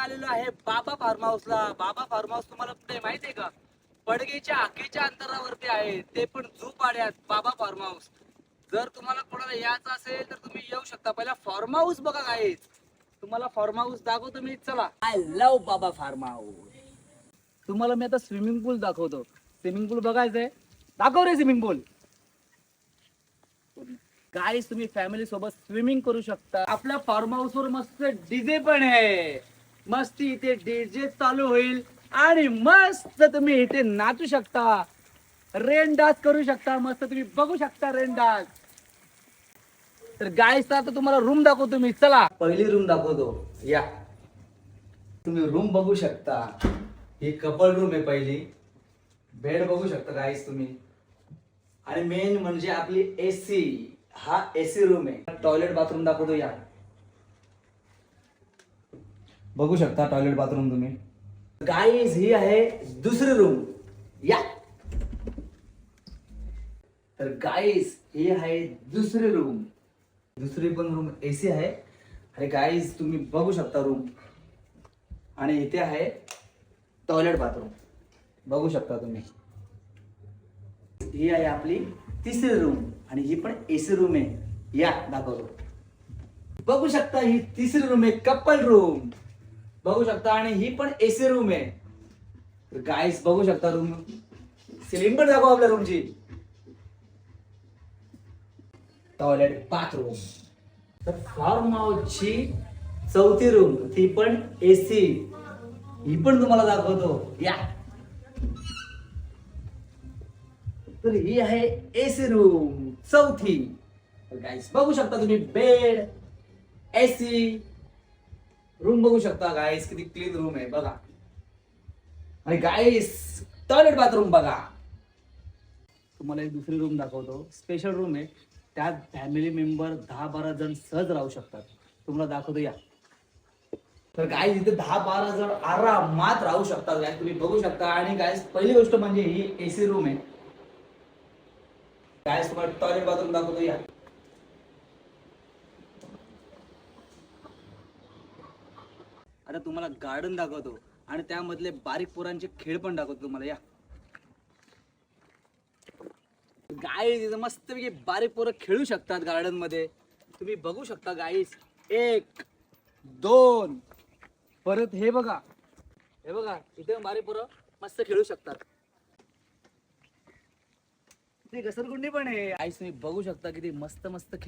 आलेलो आहे बाबा फार्म हाऊसला. बाबा फार्म हाऊस तुम्हाला कुठे माहितीये का? पडगेच्या आखीच्या अंतरावरती आहे, ते पण झू पाड्यात बाबा फार्म हाऊस. जर तुम्हाला कोणाला यायचं असेल तर तुम्ही येऊ शकता. पहिला फार्म हाऊस बघा गाईज, तुम्हाला फार्म हाऊस दाखवतो मी. चला. आय लव्ह बाबा फार्म हाऊस. तुम्हाला मी आता स्विमिंग पूल दाखवतो. स्विमिंग पूल बघायचंय? दाखव रे स्विमिंग पूल. गाईस तुम्ही फॅमिली सोबत स्विमिंग करू शकता. आपल्या फार्म हाऊस वर मस्त डीजे पण आहे. मस्त इथे डीजे चालू होईल आणि मस्त तुम्ही इथे नाचू शकता, रेन डान्स करू शकता. मस्त तुम्ही बघू शकता रेन डान्स. तर गाईस आता तुम्हाला रूम दाखवतो मी. चला पहिली रूम दाखवतो. या तुम्ही रूम बघू शकता. ही कपल रूम आहे पहिली. बेड बघू शकता गाईस तुम्ही. आणि मेन म्हणजे आपली एसी. हा एसी रूम आहे. टॉयलेट बाथरूम दाखवतो. या बघू शकता टॉयलेट बाथरूम तुम्ही. गाईज ही आहे दुसरी रूम. या तर गाईज ही आहे दुसरी रूम. दुसरी पण रूम एसी आहे. आणि गाईज तुम्ही बघू शकता रूम. आणि इथे आहे टॉयलेट बाथरूम. बघू शकता तुम्ही. ही आहे आपली तिसरी रूम आणि ही पण एसी रूम आहे. या दाखवतो. बघू शकता ही तिसरी रूम आहे, कपल रूम. बघू शकता आणि ही पण एसी रूम आहे. गाईस बघू शकता रूम. सिलेंडर दाखव आपल्या रूमची. Toilet bathroom. तर फार्म हाऊसची चौथी रूम, ती पण एसी. ही पण तुम्हाला दाखवतो. या तर ही आहे एसी रूम चौथी. गाईस बघू शकता तुम्ही. बेड, एसी रूम बघू शकता गाईस. किती क्लीन रूम आहे बघा. आणि गाईस टॉयलेट बाथरूम बघा. तुम्हाला एक दुसरी रूम दाखवतो. स्पेशल रूम आहे. त्यात फॅमिली मेंबर 10-12 जण सहज राहू शकतात. तुम्हाला दाखवतो. या तर गाईस इथे 10-12 जण आरामात राहू शकतात. गाईस तुम्ही बघू शकता. आणि गाईस पहिली गोष्ट म्हणजे ही एसी रूम आहे. गाईस तुम्हाला टॉयलेट बाथरूम दाखवतो. या आता तुम्हाला गार्डन दाखवतो आणि त्यामधले बारीक पोरांचे खेळ पण दाखवतो तुम्हाला. या गाईस मस्तपैकी बारीक पोरं खेळू शकतात गार्डन मध्ये. तुम्ही बघू शकता गाईस. 1 2 परत हे बघा. हे बघा इथे बारीक पोरं मस्त खेळू शकतात. ते घसरगुंडी पण आहे. गाईस तुम्ही बघू शकता किती मस्त मस्त खेळ.